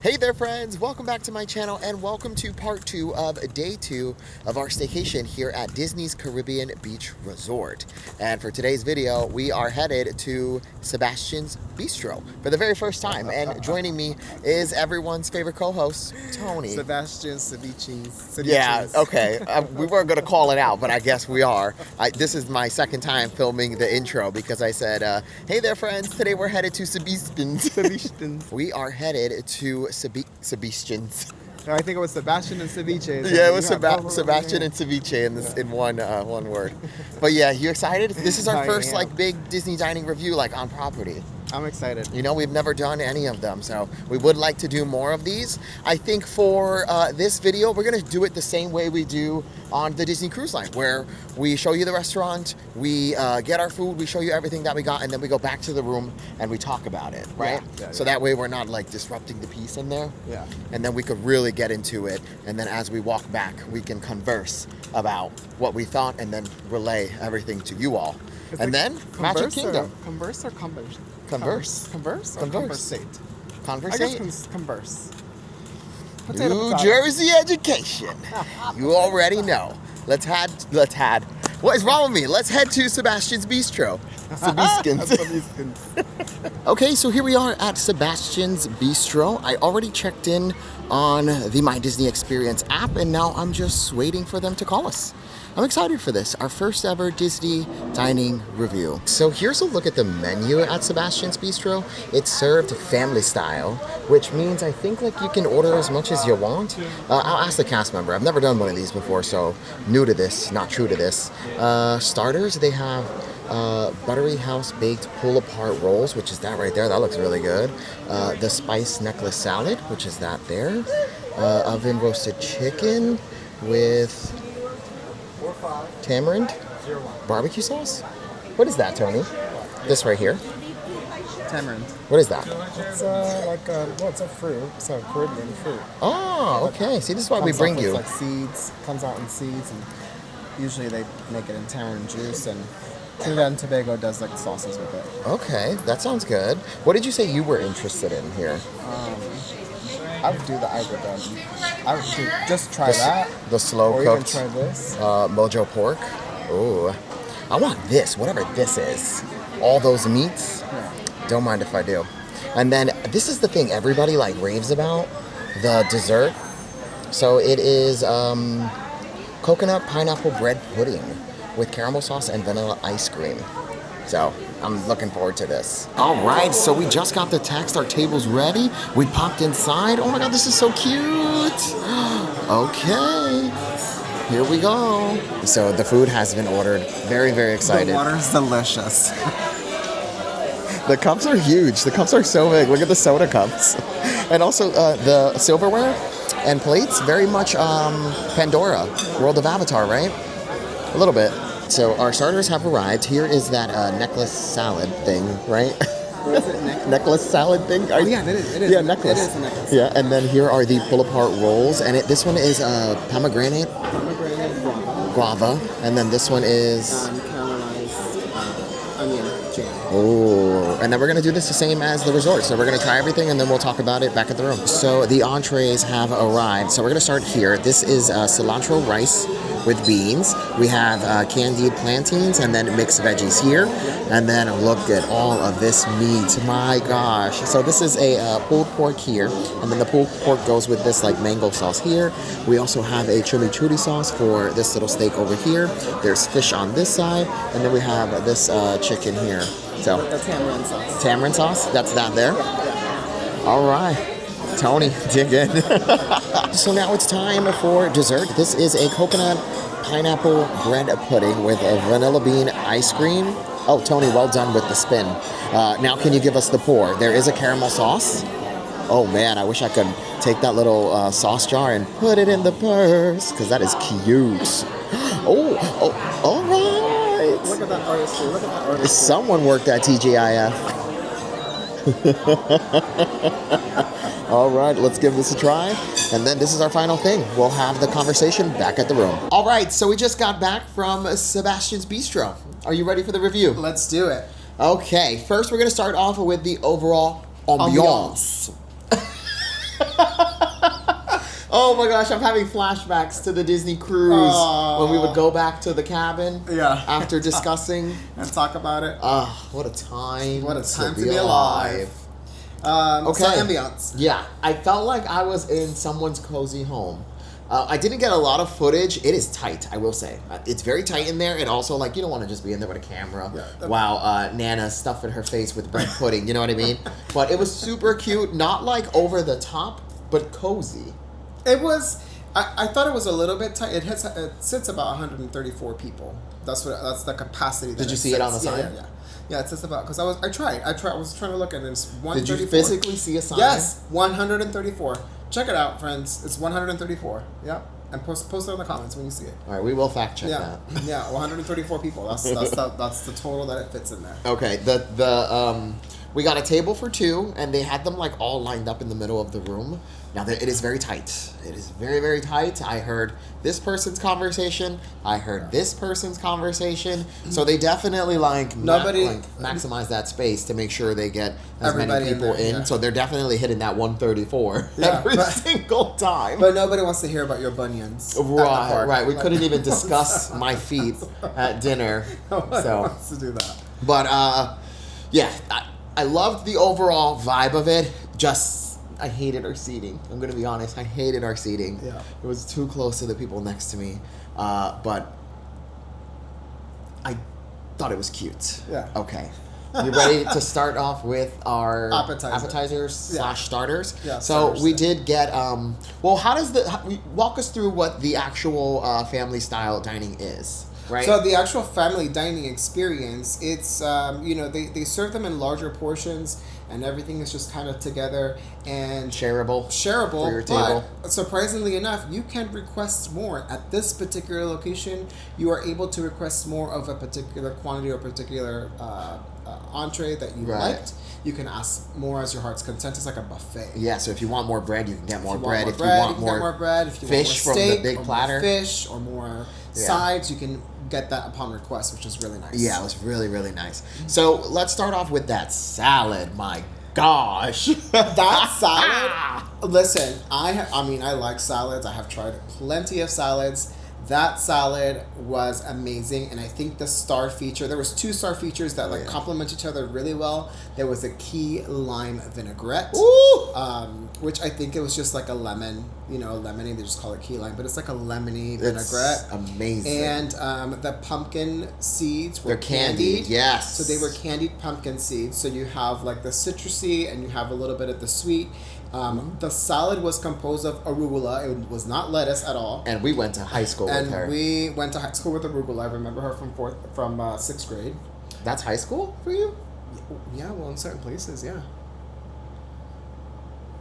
Hey there friends, welcome back to my channel and welcome to part 2 of day 2 of our staycation here at Disney's Caribbean Beach Resort. And for today's video, we are headed to Sebastian's Bistro for the very first time. And joining me is everyone's favorite co-host, Tony. Sebastian's ceviches. Yeah, okay. We weren't going to call it out, but I guess we are. This is my second time filming the intro because I said, hey there friends, today we're headed to Sebastian's. We are headed to Sebastian's. No, I think it was Sebastian and ceviche. Yeah, it was Sebastian and ceviche in one word. But yeah, you excited? This is our first like big Disney dining review like on property. I'm excited. You know, we've never done any of them, so we would like to do more of these. I think for this video, we're gonna do it the same way we do on the Disney Cruise Line, where we show you the restaurant, we get our food, we show you everything that we got, and then we go back to the room and we talk about it, right? Yeah, so that way we're not like disrupting the peace in there. Yeah. And then we could really get into it, and then as we walk back, we can converse about what we thought and then relay everything to you all. And then Magic Kingdom. Converse or converse? Converse. Converse or Converse. conversate? Conversate. I guess converse. New Jersey education. You already know. Let's head. What is wrong with me? Let's head to Sebastian's Bistro. Okay, so here we are at Sebastian's Bistro. I already checked in on the My Disney Experience app, and now I'm just waiting for them to call us. I'm excited for this, our first ever Disney dining review. So here's a look at the menu at Sebastian's Bistro. It's served family style, which means I think like you can order as much as you want. I'll ask the cast member. I've never done one of these before, so new to this, not true to this. Starters, they have buttery house baked pull apart rolls, which is that right there. That looks really good. The spice necklace salad, which is that there. Oven roasted chicken with tamarind barbecue sauce. What is that, Tony? This right here. Tamarind. What is that? It's it's a fruit. It's a Caribbean fruit. Oh, okay. See, this is why we bring you. Like seeds. Comes out in seeds, and usually they make it in tamarind juice, and Trinidad and Tobago does like sauces with it. Okay, that sounds good. What did you say you were interested in here? I would do the eiderdown. I would do, just try that. The slow or cooked. Or even try this. Mojo pork. Ooh, I want this, whatever this is. All those meats. Yeah. Don't mind if I do. And then this is the thing everybody like raves about, the dessert. So it is coconut pineapple bread pudding with caramel sauce and vanilla ice cream. So I'm looking forward to this. All right, so we just got the text. Our table's ready. We popped inside. Oh my God, this is so cute. Okay, here we go. So the food has been ordered. Very, very excited. The water's delicious. The cups are huge. The cups are so big. Look at the soda cups. And also the silverware and plates, very much Pandora, World of Avatar, right? A little bit. So our starters have arrived. Here is that necklace salad thing, right? What is it? Necklace salad thing? Oh yeah, it is. Yeah, necklace. It is a necklace. Yeah, and then here are the pull-apart rolls, and this one is pomegranate guava, and then this one is Caramelized onion jam. oh, and then we're gonna do this the same as the resort. So we're gonna try everything, and then we'll talk about it back at the room. So the entrees have arrived. So we're gonna start here. This is cilantro rice with beans. We have candied plantains and then mixed veggies here. And then look at all of this meat, my gosh. So this is a pulled pork here, and then the pulled pork goes with this like mango sauce here. We also have a chimichurri sauce for this little steak over here. There's fish on this side, and then we have this chicken here. So The tamarind sauce. tamarind sauce, that's that there. All right. Tony, dig in. So now it's time for dessert. This is a coconut pineapple bread pudding with a vanilla bean ice cream. Oh, Tony, well done with the spin. Now can you give us the pour? There is a caramel sauce. Oh man, I wish I could take that little sauce jar and put it in the purse, because that is cute. Oh, all right. Look at that artistry. Look at that artistry. Someone worked at TGIF. All right, let's give this a try. And then this is our final thing. We'll have the conversation back at the room. All right, so we just got back from Sebastian's Bistro. Are you ready for the review? Let's do it. Okay, first we're gonna start off with the overall ambiance. Oh my gosh, I'm having flashbacks to the Disney cruise when we would go back to the cabin. Yeah. After discussing and talk about it. What a time! What a time to be alive. Okay. So ambiance. Yeah, I felt like I was in someone's cozy home. I didn't get a lot of footage. It is tight, I will say. It's very tight in there, and also, like, you don't want to just be in there with a camera while Nana's stuffing her face with bread pudding, you know what I mean? But it was super cute, not like over the top, but cozy. It was. I thought it was a little bit tight. It sits about 134 people. That's the capacity. Did you see it on the sign? Yeah, it sits about, because I was trying to look, and it's 134. Did you physically see a sign? Yes, 134. Check it out, friends. It's 134. Yep. And post it in the comments when you see it. All right, we will fact check that. Yeah, 134 people. That's the total that it fits in there. Okay, we got a table for two, and they had them like all lined up in the middle of the room. Now, it is very tight. It is very, very tight. I heard this person's conversation. I heard this person's conversation. So they definitely maximize that space to make sure they get as many people in. Yeah. So they're definitely hitting that 134 every single time. But nobody wants to hear about your bunions. Right. We couldn't even discuss my feet at dinner. Nobody wants to do that. But yeah, I loved the overall vibe of it. I hated our seating. I'm going to be honest. I hated our seating. Yeah. It was too close to the people next to me. But I thought it was cute. Yeah. Okay. You ready to start off with our / appetizers starters? Yeah. So we did get, walk us through what the actual family style dining is. Right. So the actual family dining experience, it's they serve them in larger portions, and everything is just kind of together and shareable for your table. But surprisingly enough, you can request more at this particular location. You are able to request more of a particular quantity or particular entree that you liked. You can ask more as your heart's content. It's like a buffet. Yeah, so if you want more bread, you can get more bread. If you want more bread, if you fish want more steak, from the big platter, more fish or more sides, you can get that upon request, which is really nice. Yeah, it was really, really nice. So let's start off with that salad. My gosh, that salad. Listen, I like salads. I have tried plenty of salads. That salad was amazing, and I think the star feature, there was 2 star features that complement each other really well. There was a key lime vinaigrette, which I think it was just like a lemon, lemonade. They just call it key lime, but it's like a lemony vinaigrette. It's amazing. And the pumpkin seeds were They're candied. Yes. So they were candied pumpkin seeds. So you have like the citrusy, and you have a little bit of the sweet. The salad was composed of arugula. It was not lettuce at all. And we went to high school with her. And we went to high school with arugula. I remember her from 6th grade. That's high school for you? Yeah, well, in certain places, yeah.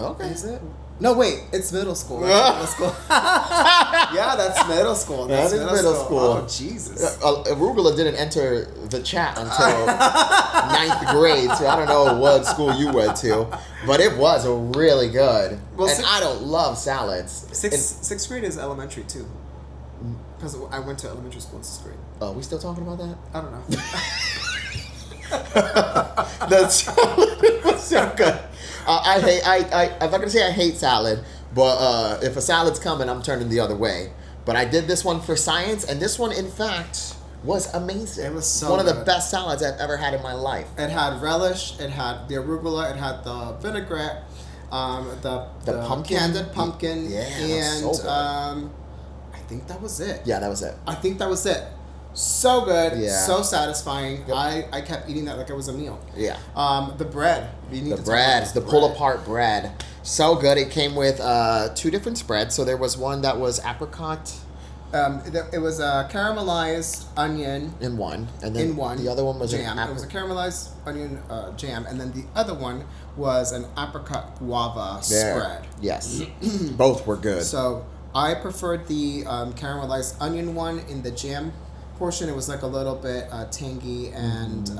Okay. Is it? No, wait. It's middle school. That's middle school. Yeah, that's middle school. That is middle school. Oh, Jesus. Arugula didn't enter the chat until 9th grade, so I don't know what school you went to, but it was really good. Well, and I don't love salads. 6th grade is elementary, too. Because I went to elementary school in 6th grade. Oh, we still talking about that? I don't know. The salad was so good. I'm not gonna say I hate salad, but if a salad's coming, I'm turning the other way. But I did this one for science, and this one, in fact, was amazing. It was so one good. of the best salads I've ever had in my life. It had relish, it had the arugula, it had the vinaigrette, the pumpkin, candied pumpkin, and so I think that was it. Yeah, that was it. I think that was it. So good, so satisfying. Yep. I kept eating that like it was a meal. Yeah. The bread. The pull-apart bread. So good. It came with 2 different spreads. So there was one that was apricot. It was a caramelized onion. In one. And then the other one was jam. It was a caramelized onion jam. And then the other one was an apricot guava spread. Yes. Both were good. So I preferred the caramelized onion one. In the jam portion, it was like a little bit tangy and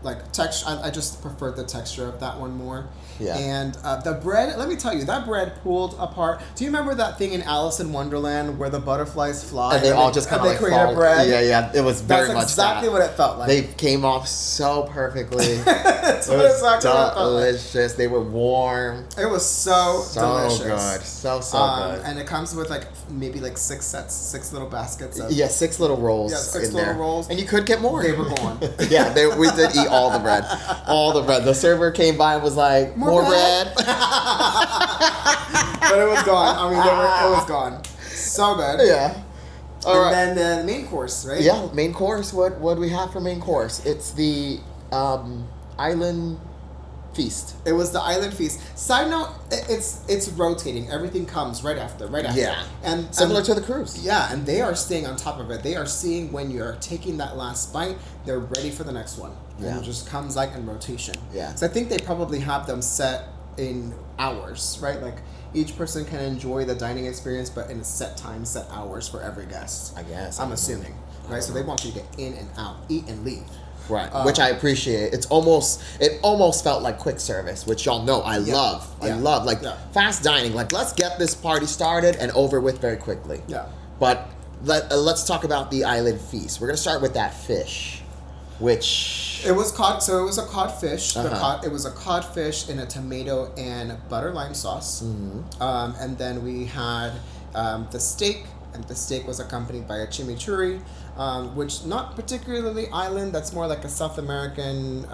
like texture. I just preferred the texture of that one more. Yeah. And the bread, let me tell you, that bread pulled apart. Do you remember that thing in Alice in Wonderland where the butterflies fly And they all just kind of like create fall. a bread? Yeah. It was very That's much exactly that. what it felt like. They came off so perfectly. That's It what was exactly what it felt like. delicious. They were warm. It was so delicious. Good. So good. And it comes with like maybe like 6 little baskets of 6 little rolls. Yeah, 6 in little there. rolls. And you could get more. They were gone. Yeah, we did eat all the bread. All the bread. The server came by and was like, more bread. But it was gone. I mean, it was gone. So good. Yeah. All right. And then the main course, right? Yeah, main course. What do we have for main course? It's the island feast. It was the island feast. Side note, it's rotating. Everything comes right after. Yeah. And Similar to the cruise. Yeah, and they are staying on top of it. They are seeing when you're taking that last bite, they're ready for the next one. Yeah. And it just comes like in rotation. Yeah. So I think they probably have them set in hours, right? Like each person can enjoy the dining experience, but in a set time, set hours for every guest. I guess. I'm assuming, right? So they want you to get in and out, eat and leave. Right, which I appreciate. It almost felt like quick service, which y'all know I love. I love fast dining. Like, let's get this party started and over with very quickly. Yeah. But let's talk about the island feast. We're gonna start with that fish, which it was cod. So it was a codfish. Uh-huh. It was a codfish in a tomato and butter lime sauce. Mm-hmm. And then we had the steak, and the steak was accompanied by a chimichurri, which not particularly island. That's more like a South American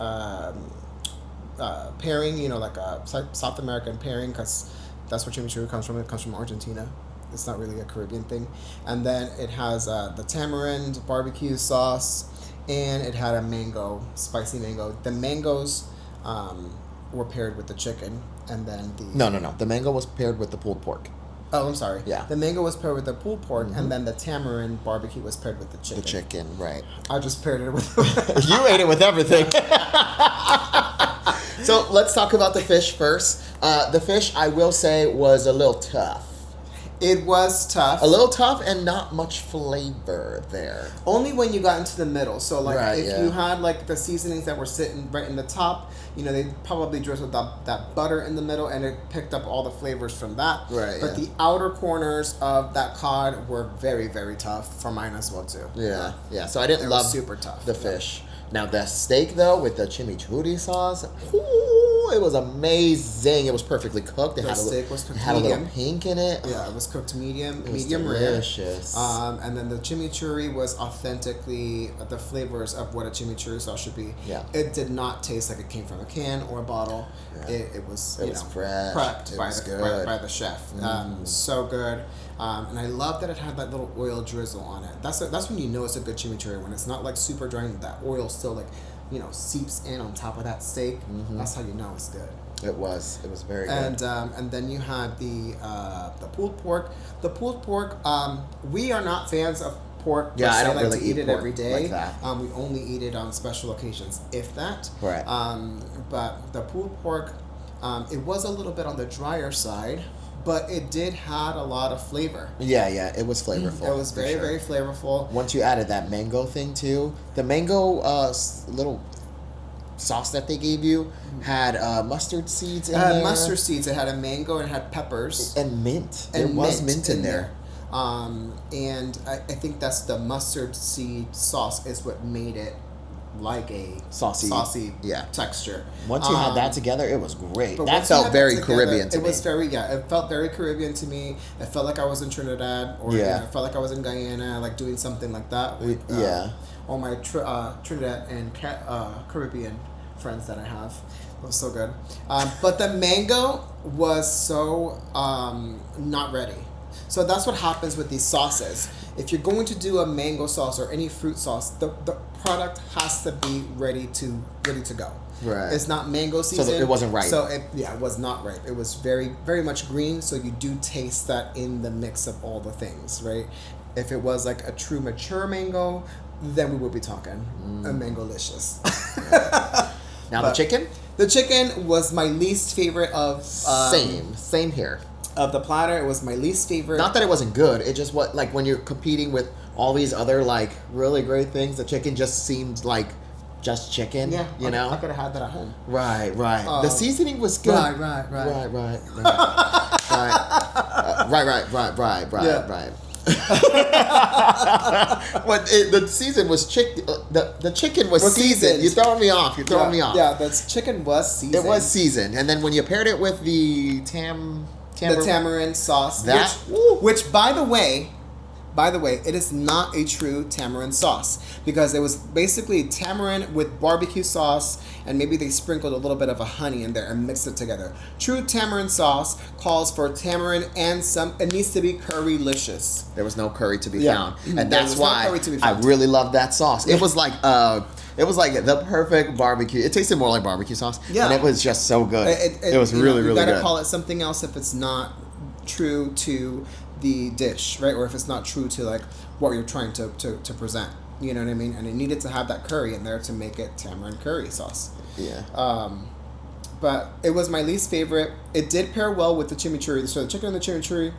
pairing. You know, like a South American pairing, because that's where chimichurri comes from. It comes from Argentina. It's not really a Caribbean thing. And then it has the tamarind barbecue sauce, and it had a spicy mango. The mangoes were paired with the chicken, and then the no. The mango was paired with the pulled pork. Oh, I'm sorry. Yeah. The mango was paired with the pulled pork, Mm-hmm. and then the tamarind barbecue was paired with the chicken. The chicken, right? I just paired it with. You ate it with everything. So let's talk about the fish first. The fish, I will say, was a little tough. It was tough. A little tough and not much flavor there. Only when you got into the middle. So, like, Right, if yeah. you had, like, the seasonings that were sitting right in the top, you know, they probably drizzled up that butter in the middle, and it picked up all the flavors from that. Right, But yeah. the outer corners of that cod were very, very tough for mine as well, too. Yeah. So I didn't It love was super tough. the fish. Now, the steak, though, with the chimichurri sauce, ooh, it was amazing. It was perfectly cooked. It The had steak was cooked had a little medium. pink in it. Yeah, it was cooked medium was rare. delicious. And then the chimichurri was authentically the flavors of what a chimichurri sauce should be. Yeah. It did not taste like it came from a can or a bottle. Yeah. It was fresh. prepped It by was the good. by the chef. So good. And I love that it had that little oil drizzle on it. That's when you know it's a good chimichurri, when it's not like super dry and that oil still like seeps in on top of that steak. That's how you know it's good. It was very good. And then you had the pulled pork. The pulled pork. We are not fans of pork. Yeah, per se. I don't like really to eat eat it pork every day. like that. We only eat it on special occasions, if that. Right. But the pulled pork, it was a little bit on the drier side, but it did had a lot of flavor. Yeah, it was flavorful. It was for very, sure. very flavorful. Once you added that mango thing too, the mango little sauce that they gave you had mustard seeds in It had there. mustard seeds. It had a mango and it had peppers. And mint. And There was mint in there. And I think that's the mustard seed sauce is what made it like a saucy yeah. texture. Once you had that together, it was great. But That once you felt had very that together, Caribbean to me. It was it felt very Caribbean to me. It felt like I was in Trinidad, or Yeah. it felt like I was in Guyana, like doing something like that with all my Trinidad and Caribbean friends that I have. It was so good. But the mango was so not ready. So that's what happens with these sauces. If you're going to do a mango sauce or any fruit sauce, the product has to be ready to go. Right. It's not mango season. So it wasn't ripe. So it was not ripe. It was very, very much green. So you do taste that in the mix of all the things, right? If it was like a true mature mango, then we would be talking a mango-licious. Now the chicken? The chicken was my least favorite of Same here. of the platter. It was my least favorite. Not that it wasn't good. It just what like when you're competing with all these other like really great things, the chicken just seemed like just chicken. Yeah, you know, I could have had that at home. Right. The seasoning was good. Right. Right. Right. But the season was the chicken was seasoned. You're throwing me off. Yeah, the chicken was seasoned. It was seasoned, and then when you paired it with the tamarind sauce, which by the way, it is not a true tamarind sauce because it was basically tamarind with barbecue sauce and maybe they sprinkled a little bit of a honey in there and mixed it together. True tamarind sauce calls for tamarind and it needs to be curry-licious. There was no curry to be found, and that's why no I really love that sauce. It was like the perfect barbecue. It tasted more like barbecue sauce, and it was just so good. It was really good. You gotta call it something else if it's not true to the dish, right? Or if it's not true to like what you're trying to present, you know what I mean? And it needed to have that curry in there to make it tamarind curry sauce. Yeah. But it was my least favorite. It did pair well with the chimichurri. So the chicken and the chimichurri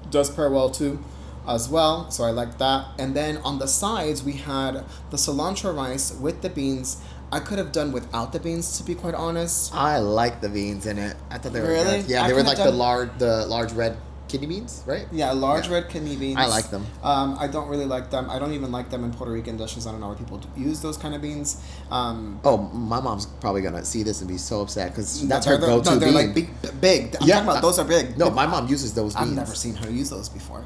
does pair well too, as well. So I like that. And then on the sides we had the cilantro rice with the beans. I could have done without the beans, to be quite honest. I like the beans in it. I thought they were really good. Yeah, they were like the large red kidney beans, right? Yeah, red kidney beans. I like them. I don't really like them. I don't even like them in Puerto Rican dishes. I don't know where people use those kind of beans. My mom's probably gonna see this and be so upset because that's her go-to No, they're bean. like big. I'm talking about those are big. No, my mom uses those beans. I've never seen her use those before.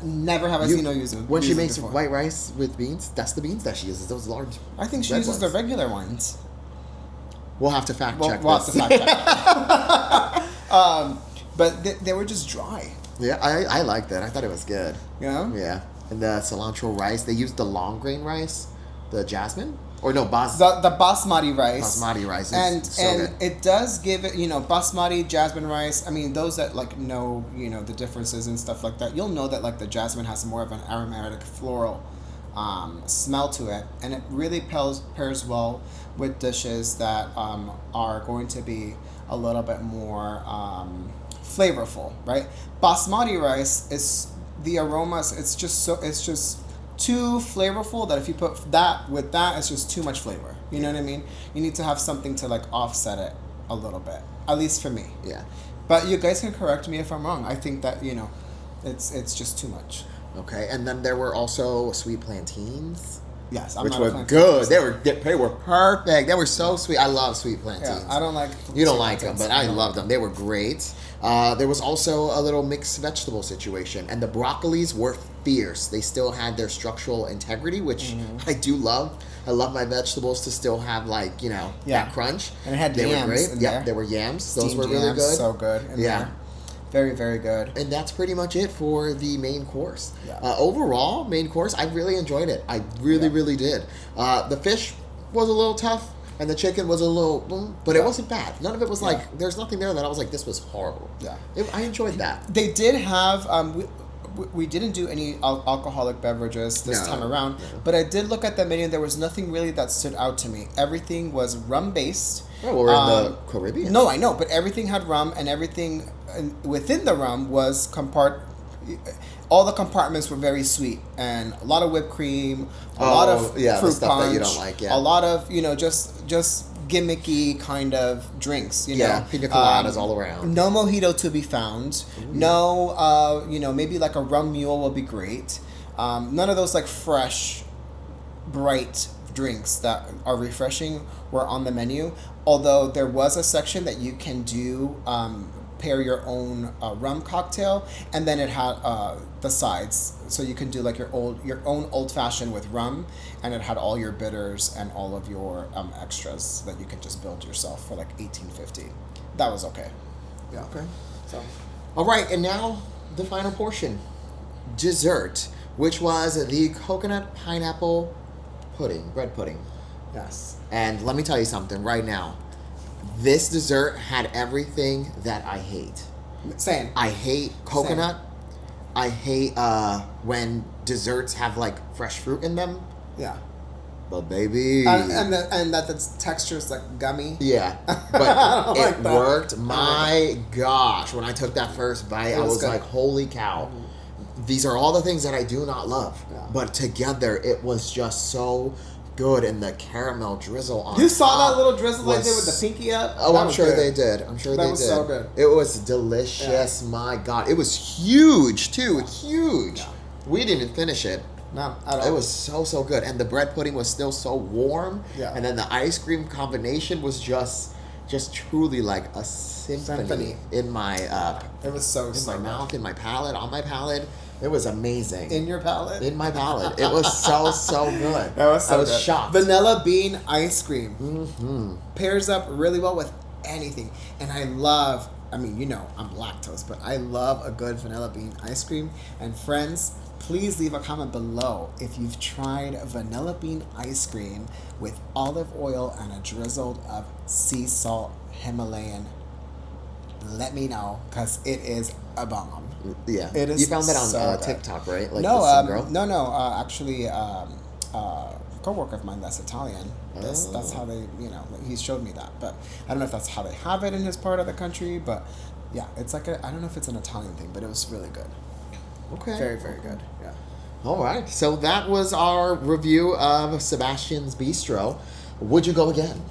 Never have I seen her use them. When she makes white rice with beans, that's the beans that she uses. Those large. I think she uses the regular ones. We'll have to fact check. We'll have to fact check. But they were just dry. Yeah, I liked that. I thought it was good. Yeah? Yeah. And the cilantro rice, they used the long grain rice, the jasmine? Or no, the basmati rice. Basmati rice is so good. It does give it, basmati, jasmine rice. I mean, those that like know, the differences and stuff like that, you'll know that like the jasmine has more of an aromatic floral smell to it. And it really pairs well with dishes that are going to be a little bit more flavorful, right? Basmati rice is the aromas. It's just too flavorful that if you put that with that, it's just too much flavor. You know what I mean? You need to have something to like offset it a little bit, at least for me. Yeah. But you guys can correct me if I'm wrong. I think that it's just too much. Okay, and then there were also sweet plantains. Yes, which were good. They were perfect. They were so sweet. I love sweet plantains. Yeah, I don't like. You don't like them, but I love them. They were great. There was also a little mixed vegetable situation, and the broccolis were fierce. They still had their structural integrity, which I do love. I love my vegetables to still have that crunch. And it had yams. They were great. Yeah, there were yams. Those were really good. So good. Yeah. Very, very good. And that's pretty much it for the main course. Yeah. Overall, main course, I really enjoyed it. I really did. The fish was a little tough, and the chicken was a little, but it wasn't bad. None of it was like, there's nothing there that I was like, this was horrible. Yeah. I enjoyed that. They did have, we didn't do any alcoholic beverages this time around, but I did look at the menu and there was nothing really that stood out to me. Everything was rum-based. Oh, well, we're in the Caribbean. No, I know, but everything had rum, and everything within the rum was all the compartments were very sweet, and a lot of whipped cream, a lot of fruit stuff punch, that you don't like, a lot of just gimmicky kind of drinks, you know. Pina coladas all around. No mojito to be found. Ooh. No, maybe like a rum mule will be great. None of those like fresh, bright drinks that are refreshing were on the menu. Although there was a section that you can do pair your own rum cocktail, and then it had the sides, so you can do like your own old fashioned with rum, and it had all your bitters and all of your extras that you could just build yourself for like $18.50. That was okay. Yeah. Okay. So, all right, and now the final portion, dessert, which was the coconut pineapple bread pudding. Yes. And let me tell you something right now. This dessert had everything that I hate. Same. I hate coconut. Same. I hate when desserts have like fresh fruit in them. Yeah. But baby. And that the texture is like gummy. Yeah. But it worked. My gosh. When I took that first bite, I was like, holy cow. These are all the things that I do not love. Yeah. But together, it was just so good, and the caramel drizzle on You saw top that little drizzle was- they did with the pinky up? Oh, That I'm was sure good. they did. I'm sure they did. That was so good. It was delicious. My God. It was huge, too. Huge. Yeah. We didn't even finish it. No, at all. It was so good. And the bread pudding was still so warm. Yeah. And then the ice cream combination was just truly like a symphony. In my It was so in my mouth, in my palate, on my palate. It was amazing. In your palate? In my palate. It was so good. That was so I was good. shocked. Vanilla bean ice cream Mm-hmm. pairs up really well with anything. And I love, I mean, you know, I'm lactose, but I love a good vanilla bean ice cream. And friends, please leave a comment below if you've tried vanilla bean ice cream with olive oil and a drizzle of sea salt Himalayan. Let me know, because it is a bomb. Yeah. It is You found that on so good. TikTok, right? Like No, this some girl? no. Actually, a co-worker of mine that's Italian. That's Oh. how they, you know, he showed me that. But I don't know if that's how they have it in his part of the country. But yeah, it's like I don't know if it's an Italian thing, but it was really good. Okay. Very, very good. Yeah. All right. So that was our review of Sebastian's Bistro. Would you go again?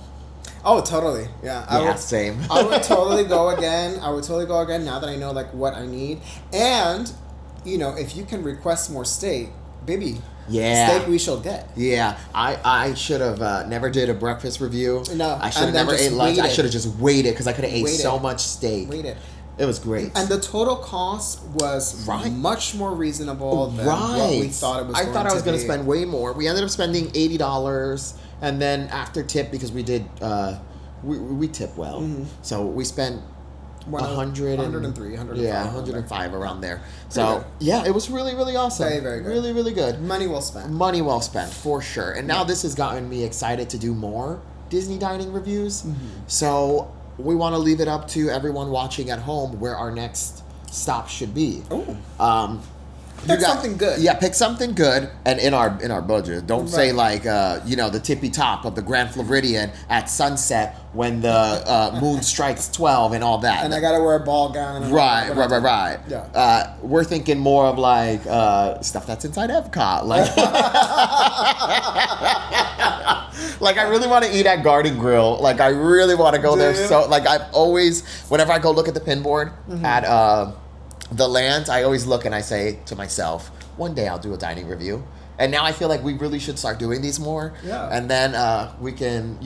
Oh, totally. Yeah. Yeah, same. I would totally go again. I would totally go again now that I know like what I need. And, you know, if you can request more steak, baby. Yeah. Steak we shall get. Yeah, I should have never did a breakfast review. No, I should have and then never just ate lunch. I waited. should have just waited because I could have ate Waited. so much steak. Waited. It was great. And the total cost was Right. much more reasonable than what we thought it was. I going thought I was going to spend way more. We ended up spending $80, and then after tip, because we did we tip well, so we spent 100 103, 105. yeah, 105 around there. Pretty So good. yeah, it was really, really awesome. Very, very good. Really, really good. Money well spent. Money well spent for sure. And now this has gotten me excited to do more Disney dining reviews. So we want to leave it up to everyone watching at home where our next stop should be. Ooh. You Pick something good. Yeah, pick something good and in our budget. Don't say Right. like the tippy top of the Grand Floridian at sunset when the moon strikes 12 and all that. And I gotta wear a ball gown. And Right. Yeah. We're thinking more of like stuff that's inside Epcot, like like I really want to eat at Garden Grill. Like I really want to go Do there. you? So like I've always, whenever I go look at the pinboard at the Lands, I always look and I say to myself, one day I'll do a dining review. And now I feel like we really should start doing these more. Yeah. And then we can,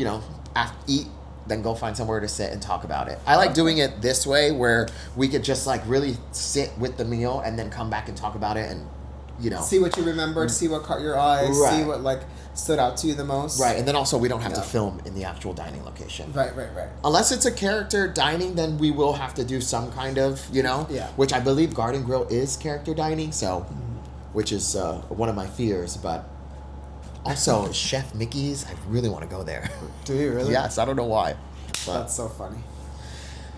eat, then go find somewhere to sit and talk about it. I like doing it this way where we could just like really sit with the meal and then come back and talk about it and, See what you remembered, see what caught your eye, see Right. what like stood out to you the most. Right, and then also we don't have to Yeah. film in the actual dining location. Right. Unless it's a character dining, then we will have to do some kind of, Yeah. which I believe Garden Grill is character dining, so, which is one of my fears, but also Chef Mickey's, I really want to go there. Do you really? Yes, I don't know why. But That's so funny.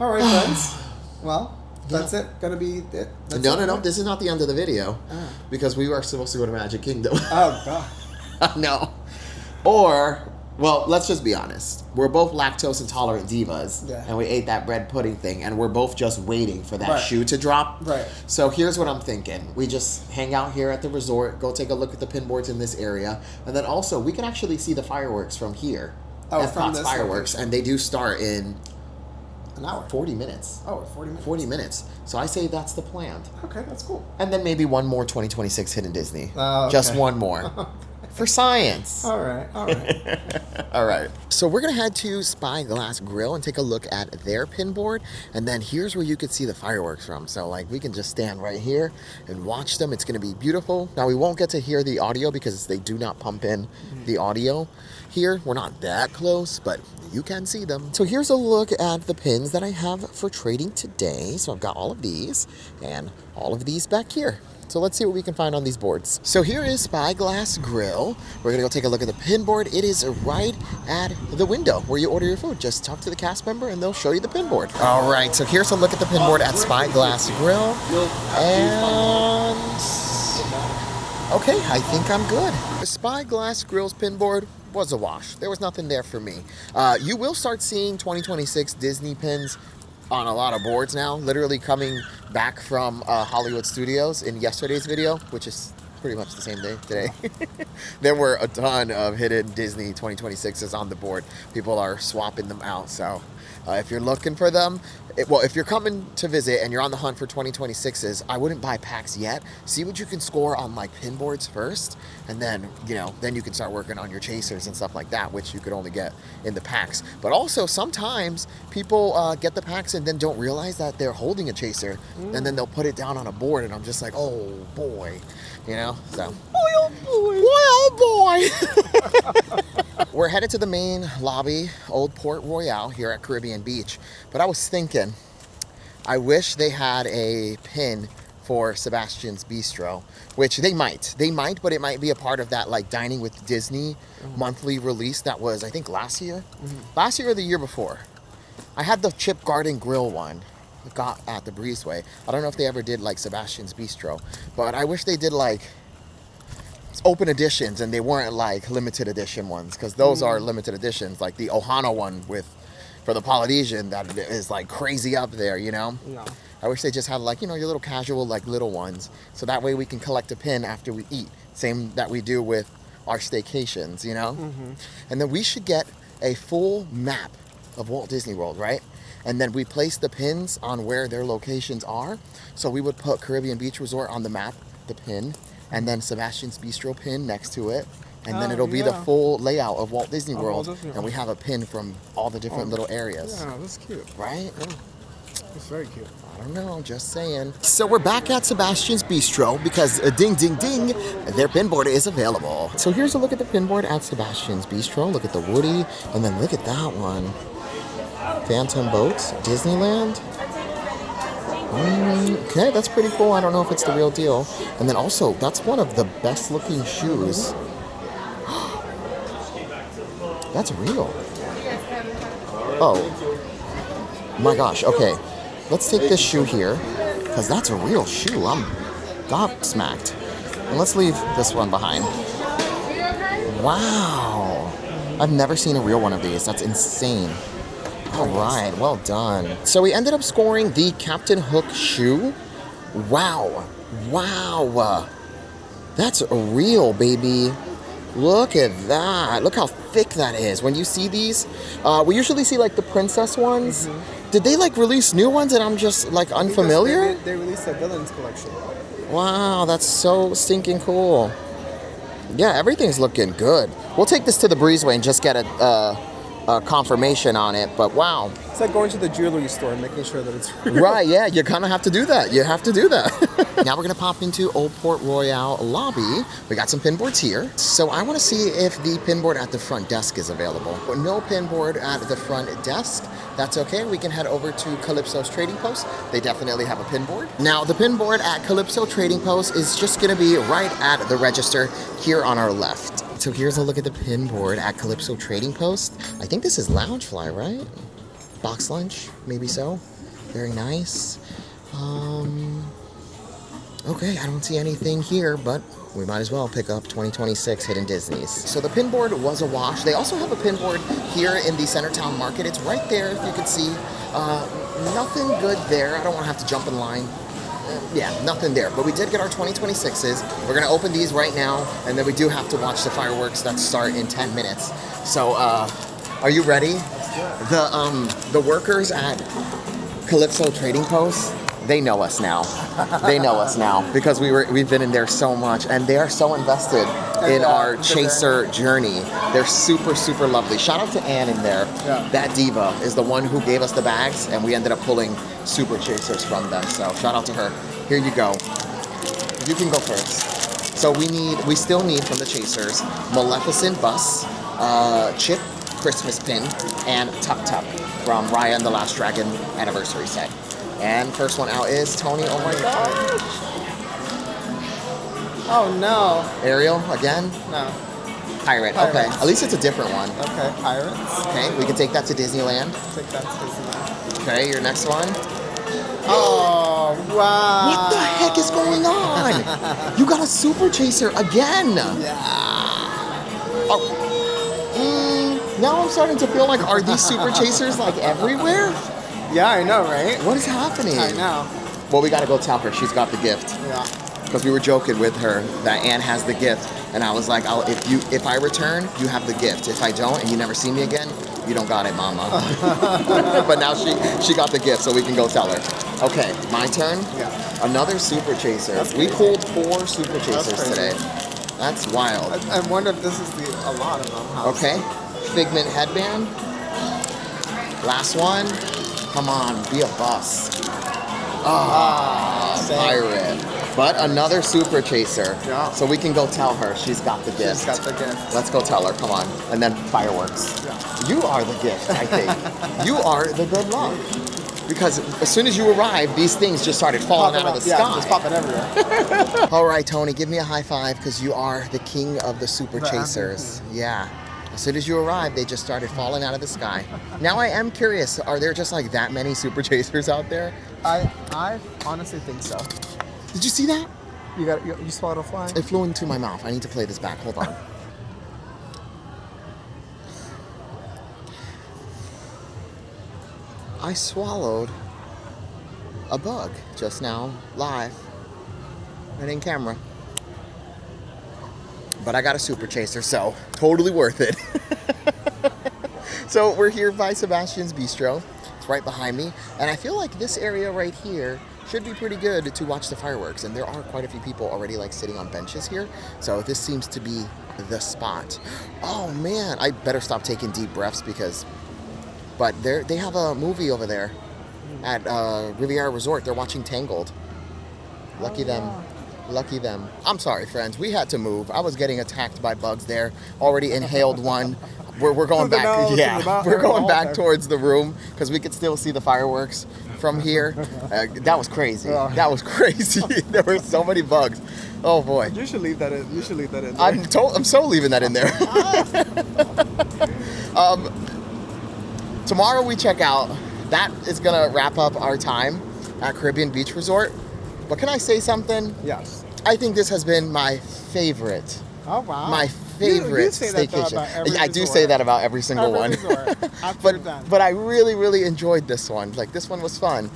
All right, friends. Well, that's it. Gonna be it. That's no, it. this is not the end of the video, because we are supposed to go to Magic Kingdom. Oh God. No. Or, well, let's just be honest. We're both lactose intolerant divas, Yeah. and we ate that bread pudding thing, and we're both just waiting for that Right. shoe to drop. Right. So here's what I'm thinking. We just hang out here at the resort, go take a look at the pinboards in this area, and then also we can actually see the fireworks from here. Oh, from Epcot's this fireworks, location. and they do start in An hour. 40 minutes. Oh, 40 minutes. 40 minutes. So I say that's the plan. Okay, that's cool. And then maybe one more 2026 Hidden Disney. Oh, okay. Just one more. For science. All right. All right. So we're going to head to Spyglass Grill and take a look at their pinboard. And then here's where you could see the fireworks from. So like we can just stand right here and watch them. It's going to be beautiful. Now we won't get to hear the audio because they do not pump in the audio here. We're not that close, but you can see them. So here's a look at the pins that I have for trading today. So I've got all of these and all of these back here. So let's see what we can find on these boards. So here is Spyglass Grill. We're gonna go take a look at the pin board. It is right at the window where you order your food. Just talk to the cast member and they'll show you the pin board. All right, so here's a look at the pin board at Spyglass Grill. And okay, I think I'm good. The Spyglass Grill's pin board was a wash. There was nothing there for me. You will start seeing 2026 Disney pins on a lot of boards now, literally coming back from Hollywood Studios in yesterday's video, which is pretty much the same day today. There were a ton of hidden Disney 2026s on the board. People are swapping them out. So if you're looking for them, if you're coming to visit and you're on the hunt for 2026s, I wouldn't buy packs yet. See what you can score on like pin boards first, and then then you can start working on your chasers and stuff like that, which you could only get in the packs. But also sometimes people get the packs and then don't realize that they're holding a chaser, and then they'll put it down on a board, and I'm just like, oh boy, So boy, oh boy. We're headed to the main lobby, Old Port Royale here at Caribbean Beach. But I was thinking, I wish they had a pin for Sebastian's Bistro, which they might, but it might be a part of that like Dining with Disney monthly release that was, I think, last year. Last year or the year before. I had the Chip Garden Grill one. Got at the Breezeway. I don't know if they ever did like Sebastian's Bistro, but I wish they did like open editions and they weren't like limited edition ones, because those are limited editions, like the Ohana one for the Polynesian that is like crazy up there, Yeah. I wish they just had like, your little casual like little ones, so that way we can collect a pin after we eat, same that we do with our staycations, And then we should get a full map of Walt Disney World, right? And then we place the pins on where their locations are. So we would put Caribbean Beach Resort on the map, the pin, and then Sebastian's Bistro pin next to it. And then it'll be the full layout of Walt Disney World. And we have a pin from all the different little areas. Yeah, that's cute. Right? Yeah. It's very cute. I don't know, just saying. So we're back at Sebastian's Bistro because ding, ding, ding, their pin board is available. So here's a look at the pin board at Sebastian's Bistro. Look at the Woody, and then look at that one. Phantom Boats, Disneyland. Okay, that's pretty cool. I don't know if it's the real deal. And then also, that's one of the best looking shoes. That's real. Oh my gosh, okay. Let's take this shoe here, because that's a real shoe. I'm gobsmacked. And let's leave this one behind. Wow. I've never seen a real one of these. That's insane. All right, well done. So we ended up scoring the Captain Hook shoe. Wow. Wow. That's real, baby. Look at that. Look how thick that is. When you see these, we usually see like the princess ones. Did they like release new ones and I'm just like unfamiliar? They released a Villains collection. Wow, that's so stinking cool. Yeah, everything's looking good. We'll take this to the Breezeway and just get a confirmation on it, but wow. It's like going to the jewelry store and making sure that it's real. Right, yeah, you kind of have to do that. You have to do that. Now we're going to pop into Old Port Royale lobby. We got some pin boards here. So I want to see if the pin board at the front desk is available. No pin board at the front desk. That's okay. We can head over to Calypso's Trading Post. They definitely have a pin board. Now, the pin board at Calypso Trading Post is just going to be right at the register here on our left. So here's a look at the pin board at Calypso Trading Post. I think this is Loungefly, right? Box lunch, maybe so. Very nice. Okay, I don't see anything here, but we might as well pick up 2026 Hidden Disneys. So the pin board was a wash. They also have a pin board here in the Centertown Market. It's right there, if you can see. Nothing good there. I don't want to have to jump in line. Yeah, nothing there. But we did get our 2026s. We're going to open these right now, and then we do have to watch the fireworks that start in 10 minutes. So, are you ready? The workers at Calypso Trading Post, they know us now. They know us now because we've been in there so much, and they are so invested in our chaser journey. They're super, super lovely. Shout out to Ann in there. Yeah. That diva is the one who gave us the bags, and we ended up pulling super chasers from them. So shout out to her. Here you go. You can go first. So we still need from the chasers Maleficent Bus, Chip Christmas Pin, and Tuck Tuck from Raya and the Last Dragon Anniversary Set. And first one out is Tony. Oh my gosh. Oh no. Ariel again? No. Pirate. Pirates. Okay. At least it's a different one. Okay, Pirates. Okay, we can take that to Disneyland. Take that to Disneyland. Okay, your next one. Oh, wow. What the heck is going on? You got a super chaser again. Yeah. Oh. Now I'm starting to feel like, are these super chasers like everywhere? Yeah, I know, right? What is happening? I know. Well, we gotta go tell her she's got the gift. Yeah. because we were joking with her that Anne has the gift, and I was like, if I return, you have the gift. If I don't, and you never see me again, you don't got it, Mama. But now she got the gift, so we can go tell her. Okay, my turn. Yeah. Another super chaser. That's We crazy. pulled 4 super chasers crazy. today. That's wild. I wonder if this is a lot of them. Huh? Okay, Figment headband. Last one. Come on, be a bus. Same. Pirate. But another super chaser. Yeah. So we can go tell her she's got the gift. She's got the gift. Let's go tell her, come on. And then fireworks. Yeah. You are the gift, I think. You are the good luck. Because as soon as you arrived, these things just started falling out of the sky. Just popping everywhere. All right, Tony, give me a high five because you are the king of the super The chasers. Yeah. As soon as you arrived, they just started falling out of the sky. Now I am curious, are there just like that many super chasers out there? I honestly think so. Did you see that? You swallowed a fly? It flew into my mouth. I need to play this back. Hold on. I swallowed a bug just now, live, and in camera. But I got a super chaser, so totally worth it. So we're here by Sebastian's Bistro. It's right behind me. And I feel like this area right here should be pretty good to watch the fireworks. And there are quite a few people already like sitting on benches here. So this seems to be the spot. Oh man, I better stop taking deep breaths but they have a movie over there at Riviera Resort. They're watching Tangled. Lucky them. Lucky them. I'm sorry, friends. We had to move. I was getting attacked by bugs there. Already inhaled one. We're going back. We're going back towards the room because we could still see the fireworks from here. That was crazy. That was crazy. There were so many bugs. Oh boy. You should leave that in. There. I'm so leaving that in there. Tomorrow we check out. That is gonna wrap up our time at Caribbean Beach Resort. But can I say something? Yes. I think this has been my favorite. Oh wow. My favorite you say that staycation. about every I do resort. say that about every single one. But But I really enjoyed this one. Like this one was fun.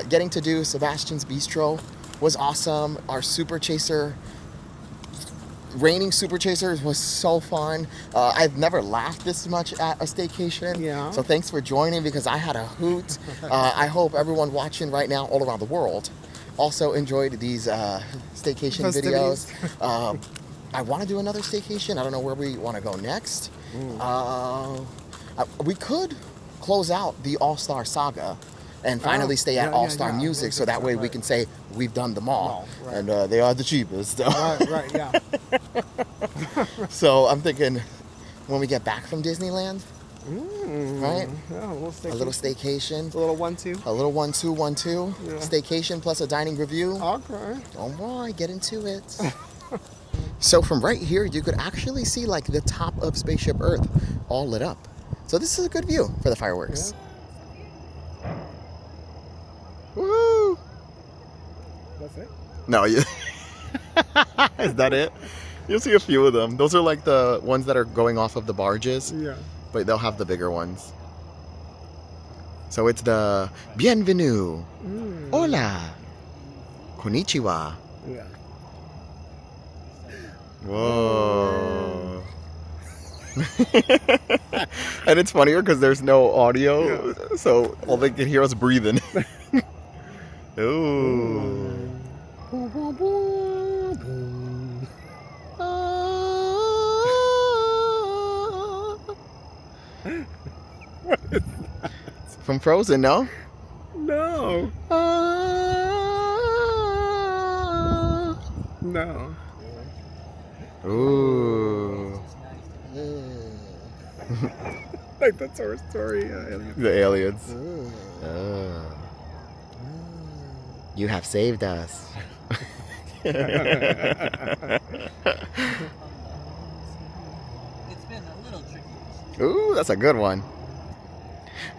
Getting to do Sebastian's Bistro was awesome. Our super chaser, raining super chasers was so fun. I've never laughed this much at a staycation. Yeah. So thanks for joining because I had a hoot. I hope everyone watching right now all around the world also enjoyed these staycation Festivities. videos. I want to do another staycation. I don't know where we want to go next. We could close out the All-Star Saga and finally stay at All-Star Music, so that way we can say we've done them all. Right. And they are the cheapest. right, yeah. So I'm thinking when we get back from Disneyland, right? Yeah, A little staycation. A little 1-2. A little 1-2-1-2. Yeah. Staycation plus a dining review. Okay. Oh boy, get into it. So from right here, you could actually see like the top of Spaceship Earth all lit up. So this is a good view for the fireworks. Yeah. Woo! That's it? No, you. Is that it? You'll see a few of them. Those are like the ones that are going off of the barges, Yeah. but they'll have the bigger ones. So it's the Bienvenue, Hola, Konnichiwa. Yeah. Whoa. And it's funnier because there's no audio, so all they can hear is breathing. Ooh. What is that? From Frozen, no? No. No. Ooh. Like the Toy Story alien. The aliens. Oh. You have saved us. It's been a little tricky. Ooh, that's a good one.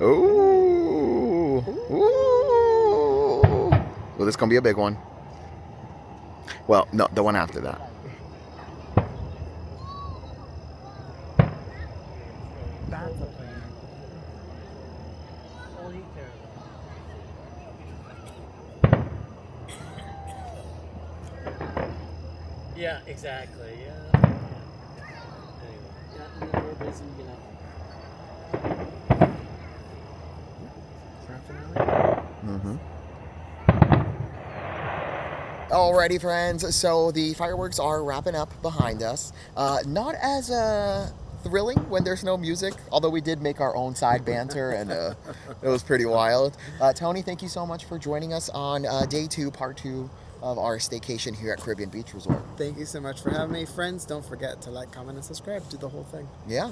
Ooh. Ooh. Well, this is gonna be a big one. Well, no, the one after that. That's a plan. Yeah, exactly. Yeah. Anyway, yeah, and then we're busy, you know. Grand finale. Mm-hmm. Alrighty, friends. So the fireworks are wrapping up behind us. Not as thrilling when there's no music, although we did make our own side banter, and it was pretty wild. Tony, thank you so much for joining us on day 2, part 2 of our staycation here at Caribbean Beach Resort. Thank you so much for having me. Friends, don't forget to like, comment, and subscribe. Do the whole thing. Yeah.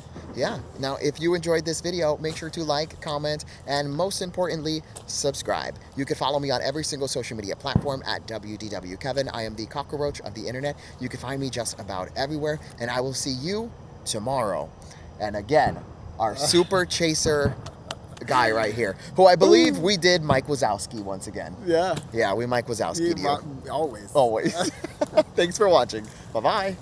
Now, if you enjoyed this video, make sure to like, comment, and most importantly, subscribe. You can follow me on every single social media platform at WDW Kevin. I am the cockroach of the internet. You can find me just about everywhere, and I will see you tomorrow. And again, our super chaser guy right here, who I believe we did Mike Wazowski once again. Yeah. Yeah, we Mike Wazowski'd you. Always. Always. Thanks for watching. Bye-bye.